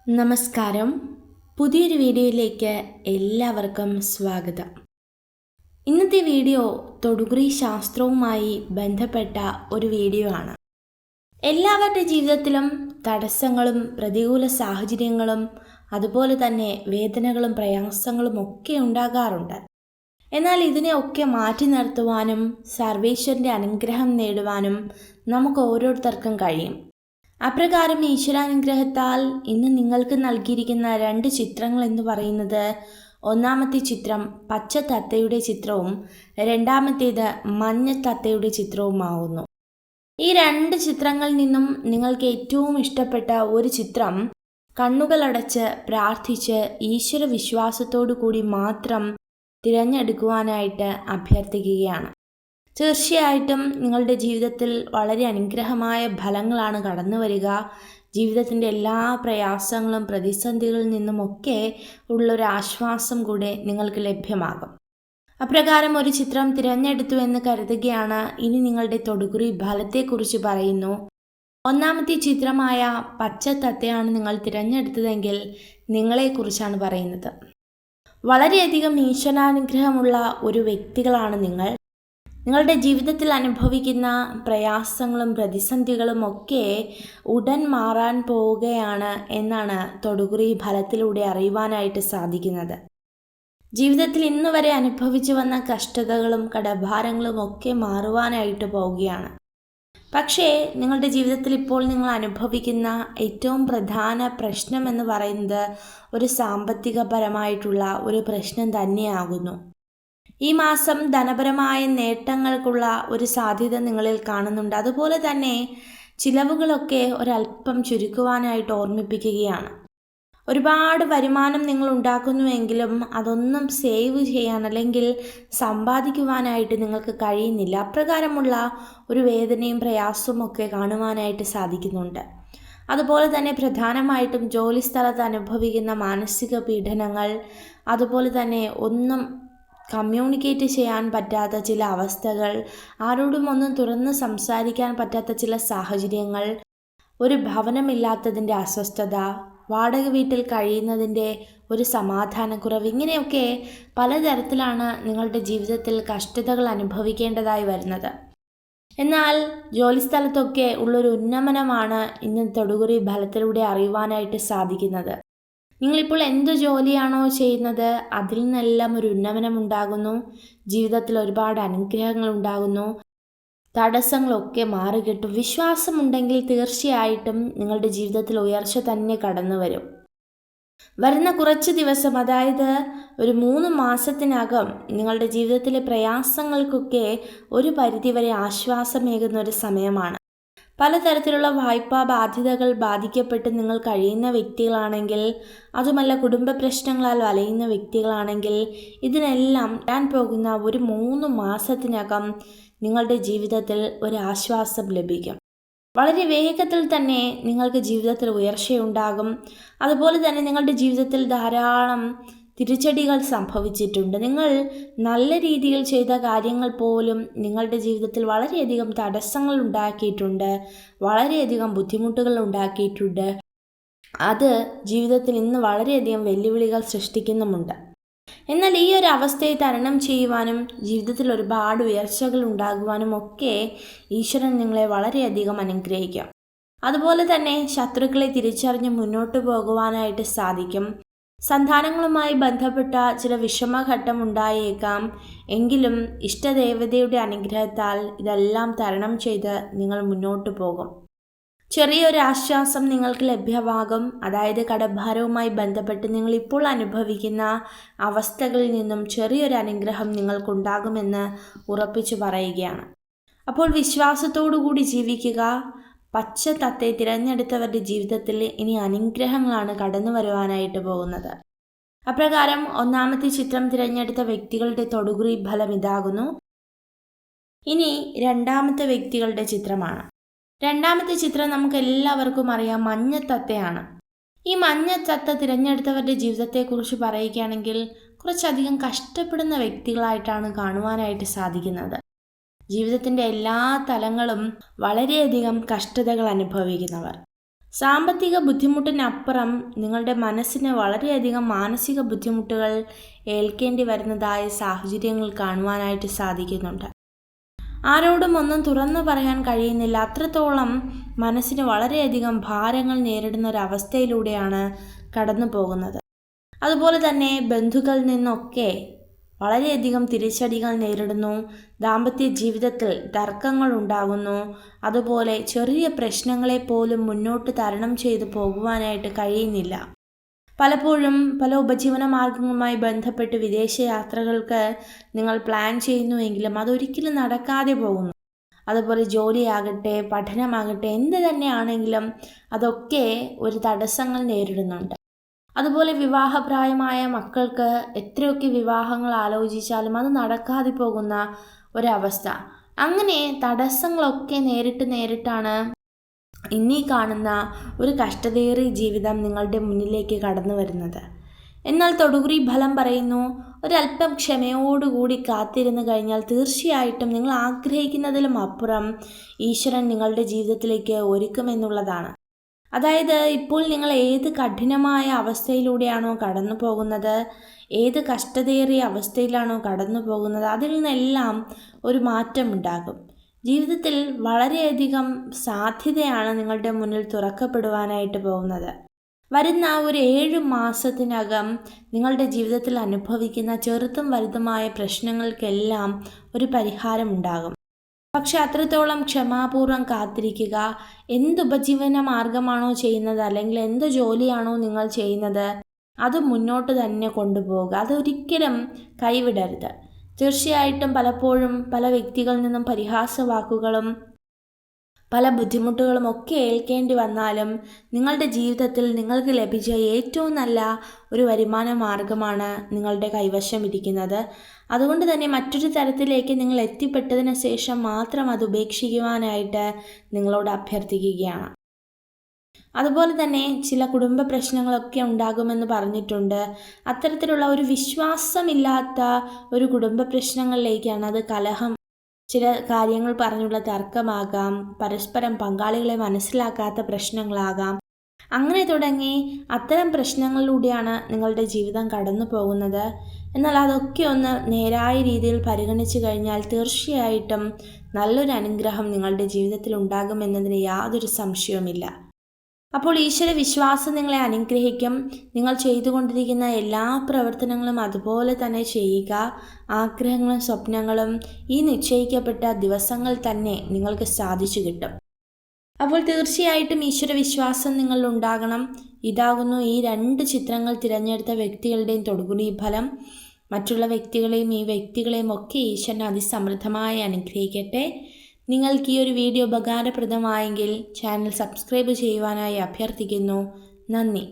നമസ്കാരം. പുതിയൊരു വീഡിയോയിലേക്ക് എല്ലാവർക്കും സ്വാഗതം. ഇന്നത്തെ വീഡിയോ തൊടുകുറി ശാസ്ത്രവുമായി ബന്ധപ്പെട്ട ഒരു വീഡിയോ ആണ്. എല്ലാവരുടെ ജീവിതത്തിലും തടസ്സങ്ങളും പ്രതികൂല സാഹചര്യങ്ങളും അതുപോലെ തന്നെ വേദനകളും പ്രയാസങ്ങളും ഒക്കെ ഉണ്ടാകാറുണ്ട്. എന്നാൽ ഇതിനെയൊക്കെ മാറ്റി നിർത്തുവാനും സർവേശ്വരൻ്റെ അനുഗ്രഹം നേടുവാനും നമുക്ക് ഓരോരുത്തർക്കും കഴിയും. അപ്രകാരം ഈശ്വരാനുഗ്രഹത്താൽ ഇന്ന് നിങ്ങൾക്ക് നൽകിയിരിക്കുന്ന 2 ചിത്രങ്ങൾ എന്ന് പറയുന്നത്, ഒന്നാമത്തെ ചിത്രം പച്ച തത്തയുടെ ചിത്രവും രണ്ടാമത്തേത് മഞ്ഞ തത്തയുടെ ചിത്രവുമാവുന്നു. ഈ 2 ചിത്രങ്ങളിൽ നിന്നും നിങ്ങൾക്ക് ഏറ്റവും ഇഷ്ടപ്പെട്ട ഒരു ചിത്രം കണ്ണുകളടച്ച് പ്രാർത്ഥിച്ച് ഈശ്വര വിശ്വാസത്തോടു കൂടി മാത്രം തിരഞ്ഞെടുക്കുവാനായിട്ട് അഭ്യർത്ഥിക്കുകയാണ്. തീർച്ചയായിട്ടും നിങ്ങളുടെ ജീവിതത്തിൽ വളരെ അനുഗ്രഹമായ ഫലങ്ങളാണ് കടന്നു വരിക. ജീവിതത്തിൻ്റെ എല്ലാ പ്രയാസങ്ങളും പ്രതിസന്ധികളിൽ നിന്നുമൊക്കെ ഉള്ളൊരാശ്വാസം കൂടെ നിങ്ങൾക്ക് ലഭ്യമാകും. അപ്രകാരം ഒരു ചിത്രം തിരഞ്ഞെടുത്തു എന്ന് കരുതുകയാണ്. ഇനി നിങ്ങളുടെ തൊടുകുറി ഫലത്തെക്കുറിച്ച് പറയുന്നു. ഒന്നാമത്തെ ചിത്രമായ പച്ച തത്തയാണ് നിങ്ങൾ തിരഞ്ഞെടുത്തതെങ്കിൽ നിങ്ങളെക്കുറിച്ചാണ് പറയുന്നത്. വളരെയധികം ഈശ്വരാനുഗ്രഹമുള്ള ഒരു വ്യക്തികളാണ് നിങ്ങൾ. നിങ്ങളുടെ ജീവിതത്തിൽ അനുഭവിക്കുന്ന പ്രയാസങ്ങളും പ്രതിസന്ധികളും ഒക്കെ ഉടൻ മാറാൻ പോവുകയാണ് എന്നാണ് തൊടുകുറി ഫലത്തിലൂടെ അറിയുവാനായിട്ട് സാധിക്കുന്നത്. ജീവിതത്തിൽ ഇന്ന് വരെ അനുഭവിച്ചു വന്ന കഷ്ടതകളും കടഭാരങ്ങളും ഒക്കെ മാറുവാനായിട്ട് പോവുകയാണ്. പക്ഷേ നിങ്ങളുടെ ജീവിതത്തിൽ ഇപ്പോൾ നിങ്ങൾ അനുഭവിക്കുന്ന ഏറ്റവും പ്രധാന പ്രശ്നം എന്ന് പറയുന്നത് ഒരു സാമ്പത്തികപരമായിട്ടുള്ള ഒരു പ്രശ്നം തന്നെയാകുന്നു. ഈ മാസം ധനപരമായ നേട്ടങ്ങൾക്കുള്ള ഒരു സാധ്യത നിങ്ങളിൽ കാണുന്നുണ്ട്. അതുപോലെ തന്നെ ചിലവുകളൊക്കെ ഒരല്പം ചുരുക്കുവാനായിട്ട് ഓർമ്മിപ്പിക്കുകയാണ്. ഒരുപാട് വരുമാനം നിങ്ങൾ ഉണ്ടാക്കുന്നുവെങ്കിലും അതൊന്നും സേവ് ചെയ്യാൻ അല്ലെങ്കിൽ സമ്പാദിക്കുവാനായിട്ട് നിങ്ങൾക്ക് കഴിയുന്നില്ല. അപ്രകാരമുള്ള ഒരു വേദനയും പ്രയാസവും ഒക്കെ കാണുവാനായിട്ട് സാധിക്കുന്നുണ്ട്. അതുപോലെ തന്നെ പ്രധാനമായിട്ടും ജോലി സ്ഥലത്ത് അനുഭവിക്കുന്ന മാനസിക പീഡനങ്ങൾ, അതുപോലെ തന്നെ ഒന്നും കമ്മ്യൂണിക്കേറ്റ് ചെയ്യാൻ പറ്റാത്ത ചില അവസ്ഥകൾ, ആരോടും ഒന്നും തുറന്ന് സംസാരിക്കാൻ പറ്റാത്ത ചില സാഹചര്യങ്ങൾ, ഒരു ഭവനമില്ലാത്തതിൻ്റെ അസ്വസ്ഥത, വാടക വീട്ടിൽ കഴിയുന്നതിൻ്റെ ഒരു സമാധാനക്കുറവ്, ഇങ്ങനെയൊക്കെ പലതരത്തിലാണ് നിങ്ങളുടെ ജീവിതത്തിൽ കഷ്ടതകൾ അനുഭവിക്കേണ്ടതായി വരുന്നത്. എന്നാൽ ജോലിസ്ഥലത്തൊക്കെ ഉള്ളൊരു ഉന്നമനമാണ് ഇന്ന് തൊടുകുറി ഫലത്തിലൂടെ അറിയുവാനായിട്ട് സാധിക്കുന്നത്. നിങ്ങളിപ്പോൾ എന്ത് ജോലിയാണോ ചെയ്യുന്നത് അതിൽ നിന്നെല്ലാം ഒരു ഉന്നമനം ഉണ്ടാകുന്നു. ജീവിതത്തിൽ ഒരുപാട് അനുഗ്രഹങ്ങൾ ഉണ്ടാകുന്നു. തടസ്സങ്ങളൊക്കെ മാറിക്കിട്ടും. വിശ്വാസമുണ്ടെങ്കിൽ തീർച്ചയായിട്ടും നിങ്ങളുടെ ജീവിതത്തിൽ ഉയർച്ച തന്നെ കടന്നു വരും. വരുന്ന കുറച്ച് ദിവസം, അതായത് ഒരു 3 മാസത്തിനകം നിങ്ങളുടെ ജീവിതത്തിലെ പ്രയാസങ്ങൾക്കൊക്കെ ഒരു പരിധിവരെ ആശ്വാസമേകുന്ന ഒരു സമയമാണ്. പലതരത്തിലുള്ള വായ്പാ ബാധ്യതകൾ ബാധിക്കപ്പെട്ട് നിങ്ങൾ കഴിയുന്ന വ്യക്തികളാണെങ്കിൽ, അതുമല്ല കുടുംബ പ്രശ്നങ്ങളാൽ വലയുന്ന വ്യക്തികളാണെങ്കിൽ, ഇതിനെല്ലാം വരാൻ പോകുന്ന ഒരു 3 മാസത്തിനകം നിങ്ങളുടെ ജീവിതത്തിൽ ഒരു ആശ്വാസം ലഭിക്കും. വളരെ വേഗത്തിൽ തന്നെ നിങ്ങൾക്ക് ജീവിതത്തിൽ ഉയർച്ചയുണ്ടാകും. അതുപോലെ തന്നെ നിങ്ങളുടെ ജീവിതത്തിൽ ധാരാളം തിരിച്ചടികൾ സംഭവിച്ചിട്ടുണ്ട്. നിങ്ങൾ നല്ല രീതിയിൽ ചെയ്ത കാര്യങ്ങൾ പോലും നിങ്ങളുടെ ജീവിതത്തിൽ വളരെയധികം തടസ്സങ്ങൾ ഉണ്ടാക്കിയിട്ടുണ്ട്, വളരെയധികം ബുദ്ധിമുട്ടുകൾ ഉണ്ടാക്കിയിട്ടുണ്ട്. അത് ജീവിതത്തിൽ ഇന്ന് വളരെയധികം വെല്ലുവിളികൾ സൃഷ്ടിക്കുന്നുമുണ്ട്. എന്നാൽ ഈ ഒരു അവസ്ഥയെ തരണം ചെയ്യുവാനും ജീവിതത്തിൽ ഒരുപാട് ഉയർച്ചകൾ ഉണ്ടാകുവാനും ഒക്കെ ഈശ്വരൻ നിങ്ങളെ വളരെയധികം അനുഗ്രഹിക്കും. അതുപോലെ തന്നെ ശത്രുക്കളെ തിരിച്ചറിഞ്ഞ് മുന്നോട്ട് പോകുവാനായിട്ട് സാധിക്കും. സന്താനങ്ങളുമായി ബന്ധപ്പെട്ട ചില വിഷമഘട്ടം ഉണ്ടായേക്കാം. എങ്കിലും ഇഷ്ടദേവതയുടെ അനുഗ്രഹത്താൽ ഇതെല്ലാം തരണം ചെയ്ത് നിങ്ങൾ മുന്നോട്ട് പോകും. ചെറിയൊരു ആശ്വാസം നിങ്ങൾക്ക് ലഭ്യമാകും. അതായത് കടഭാരവുമായി ബന്ധപ്പെട്ട് നിങ്ങൾ ഇപ്പോൾ അനുഭവിക്കുന്ന അവസ്ഥകളിൽ നിന്നും ചെറിയൊരു അനുഗ്രഹം നിങ്ങൾക്കുണ്ടാകുമെന്ന് ഉറപ്പിച്ചു പറയുകയാണ്. അപ്പോൾ വിശ്വാസത്തോടു കൂടി ജീവിക്കുക. പച്ച തത്തയെ തിരഞ്ഞെടുത്തവരുടെ ജീവിതത്തിൽ ഇനി അനുഗ്രഹങ്ങളാണ് കടന്നു വരുവാനായിട്ട് പോകുന്നത്. അപ്രകാരം ഒന്നാമത്തെ ചിത്രം തിരഞ്ഞെടുത്ത വ്യക്തികളുടെ തൊടുകുറി ഫലം ഇതാകുന്നു. ഇനി രണ്ടാമത്തെ വ്യക്തികളുടെ ചിത്രമാണ്. രണ്ടാമത്തെ ചിത്രം നമുക്ക് എല്ലാവർക്കും അറിയാം, മഞ്ഞത്തത്തയാണ്. ഈ മഞ്ഞത്തത്ത തിരഞ്ഞെടുത്തവരുടെ ജീവിതത്തെക്കുറിച്ച് പറയുകയാണെങ്കിൽ കുറച്ചധികം കഷ്ടപ്പെടുന്ന വ്യക്തികളായിട്ടാണ് കാണുവാനായിട്ട് സാധിക്കുന്നത്. ജീവിതത്തിൻ്റെ എല്ലാ തലങ്ങളും വളരെയധികം കഷ്ടതകൾ അനുഭവിക്കുന്നവർ. സാമ്പത്തിക ബുദ്ധിമുട്ടിനപ്പുറം നിങ്ങളുടെ മനസ്സിന് വളരെയധികം മാനസിക ബുദ്ധിമുട്ടുകൾ ഏൽക്കേണ്ടി വരുന്നതായ സാഹചര്യങ്ങൾ കാണുവാനായിട്ട് സാധിക്കുന്നുണ്ട്. ആരോടും ഒന്നും തുറന്നു പറയാൻ കഴിയുന്നില്ല. അത്രത്തോളം മനസ്സിന് വളരെയധികം ഭാരങ്ങൾ നേരിടുന്ന ഒരവസ്ഥയിലൂടെയാണ് കടന്നു പോകുന്നത്. അതുപോലെ തന്നെ ബന്ധുക്കളിൽ നിന്നൊക്കെ വളരെയധികം തിരിച്ചടികൾ നേരിടുന്നു. ദാമ്പത്യ ജീവിതത്തിൽ തർക്കങ്ങൾ ഉണ്ടാകുന്നു. അതുപോലെ ചെറിയ പ്രശ്നങ്ങളെ പോലും മുന്നോട്ട് തരണം ചെയ്തു പോകുവാനായിട്ട് കഴിയുന്നില്ല. പലപ്പോഴും പല ഉപജീവന മാർഗങ്ങളുമായി ബന്ധപ്പെട്ട് വിദേശ യാത്രകൾക്ക് നിങ്ങൾ പ്ലാൻ ചെയ്യുന്നുവെങ്കിലും അതൊരിക്കലും നടക്കാതെ പോകുന്നു. അതുപോലെ ജോലിയാകട്ടെ, പഠനമാകട്ടെ, എന്ത് തന്നെയാണെങ്കിലും അതൊക്കെ ഒരു തടസ്സങ്ങൾ നേരിടുന്നുണ്ട്. അതുപോലെ വിവാഹപ്രായമായ മക്കൾക്ക് എത്രയൊക്കെ വിവാഹങ്ങൾ ആലോചിച്ചാലും അത് നടക്കാതെ പോകുന്ന ഒരവസ്ഥ. അങ്ങനെ തടസ്സങ്ങളൊക്കെ നേരിട്ടാണ് ഇന്നീ കാണുന്ന ഒരു കഷ്ടതയേറിയ ജീവിതം നിങ്ങളുടെ മുന്നിലേക്ക് കടന്നു വരുന്നത്. എന്നാൽ തൊടുകുറി ഫലം പറയുന്നു, ഒരല്പം ക്ഷമയോടുകൂടി കാത്തിരുന്നു കഴിഞ്ഞാൽ തീർച്ചയായിട്ടും നിങ്ങൾ ആഗ്രഹിക്കുന്നതിലും അപ്പുറം ഈശ്വരൻ നിങ്ങളുടെ ജീവിതത്തിലേക്ക് ഒരുക്കുമെന്നുള്ളതാണ്. അതായത് ഇപ്പോൾ നിങ്ങൾ ഏത് കഠിനമായ അവസ്ഥയിലൂടെയാണോ കടന്നു പോകുന്നത്, ഏത് കഷ്ടതയേറിയ അവസ്ഥയിലാണോ കടന്നു പോകുന്നത്, അതിൽ നിന്നെല്ലാം ഒരു മാറ്റമുണ്ടാകും. ജീവിതത്തിൽ വളരെയധികം സാധ്യതയാണ് നിങ്ങളുടെ മുന്നിൽ തുറക്കപ്പെടുവാനായിട്ട് പോകുന്നത്. വരുന്ന ഒരു 7 മാസത്തിനകം നിങ്ങളുടെ ജീവിതത്തിൽ അനുഭവിക്കുന്ന ചെറുതും വലുതുമായ പ്രശ്നങ്ങൾക്കെല്ലാം ഒരു പരിഹാരമുണ്ടാകും. പക്ഷെ അത്രത്തോളം ക്ഷമാപൂർവ്വം കാത്തിരിക്കുക. എന്ത് ഉപജീവന മാർഗമാണോ ചെയ്യുന്നത്, അല്ലെങ്കിൽ എന്ത് ജോലിയാണോ നിങ്ങൾ ചെയ്യുന്നത്, അത് മുന്നോട്ട് തന്നെ കൊണ്ടുപോവുക. അതൊരിക്കലും കൈവിടരുത്. തീർച്ചയായിട്ടും പലപ്പോഴും പല വ്യക്തികളിൽ നിന്നും പരിഹാസവാക്കുകളും പല ബുദ്ധിമുട്ടുകളും ഒക്കെ ഏൽക്കേണ്ടി വന്നാലും നിങ്ങളുടെ ജീവിതത്തിൽ നിങ്ങൾക്ക് ലഭിച്ച ഏറ്റവും നല്ല ഒരു വരുമാന മാർഗമാണ് നിങ്ങളുടെ കൈവശം ഇരിക്കുന്നത്. അതുകൊണ്ട് തന്നെ മറ്റൊരു തരത്തിലേക്ക് നിങ്ങൾ എത്തിപ്പെട്ടതിന് ശേഷം മാത്രം അത് ഉപേക്ഷിക്കുവാനായിട്ട് നിങ്ങളോട് അഭ്യർത്ഥിക്കുകയാണ്. അതുപോലെ തന്നെ ചില കുടുംബ പ്രശ്നങ്ങളൊക്കെ ഉണ്ടാകുമെന്ന് പറഞ്ഞിട്ടുണ്ട്. അത്തരത്തിലുള്ള ഒരു വിശ്വാസമില്ലാത്ത ഒരു കുടുംബ പ്രശ്നങ്ങളിലേക്കാണ്. അത് കലഹം, ചില കാര്യങ്ങൾ പറഞ്ഞുള്ള തർക്കമാകാം, പരസ്പരം പങ്കാളികളെ മനസ്സിലാക്കാത്ത പ്രശ്നങ്ങളാകാം. അങ്ങനെ തുടങ്ങി അത്തരം പ്രശ്നങ്ങളിലൂടെയാണ് നിങ്ങളുടെ ജീവിതം കടന്നു പോകുന്നത്. എന്നാൽ അതൊക്കെ ഒന്ന് നേരായ രീതിയിൽ പരിഗണിച്ചു കഴിഞ്ഞാൽ തീർച്ചയായിട്ടും നല്ലൊരു അനുഗ്രഹം നിങ്ങളുടെ ജീവിതത്തിൽ ഉണ്ടാകുമെന്നതിന് യാതൊരു സംശയവുമില്ല. അപ്പോൾ ഈശ്വര വിശ്വാസം നിങ്ങളെ അനുഗ്രഹിക്കും. നിങ്ങൾ ചെയ്തുകൊണ്ടിരിക്കുന്ന എല്ലാ പ്രവർത്തനങ്ങളും അതുപോലെ തന്നെ ചെയ്യുക. ആഗ്രഹങ്ങളും സ്വപ്നങ്ങളും ഈ നിശ്ചയിക്കപ്പെട്ട ദിവസങ്ങൾ തന്നെ നിങ്ങൾക്ക് സാധിച്ചു കിട്ടും. അപ്പോൾ തീർച്ചയായിട്ടും ഈശ്വര വിശ്വാസം നിങ്ങളിൽ ഉണ്ടാകണം. ഇതാകുന്നു ഈ 2 ചിത്രങ്ങൾ തിരഞ്ഞെടുത്ത വ്യക്തികളുടെയും തൊടുകുറി ഫലം. മറ്റുള്ള വ്യക്തികളെയും ഈ വ്യക്തികളെയും ഒക്കെ ഈശ്വരൻ അതിസമൃദ്ധമായി അനുഗ്രഹിക്കട്ടെ. നിങ്ങൾക്ക് ഈ ഒരു വീഡിയോ ഉപകാരപ്രദമായെങ്കിൽ ചാനൽ സബ്സ്ക്രൈബ് ചെയ്യുവാനായി അഭ്യർത്ഥിക്കുന്നു. നന്ദി.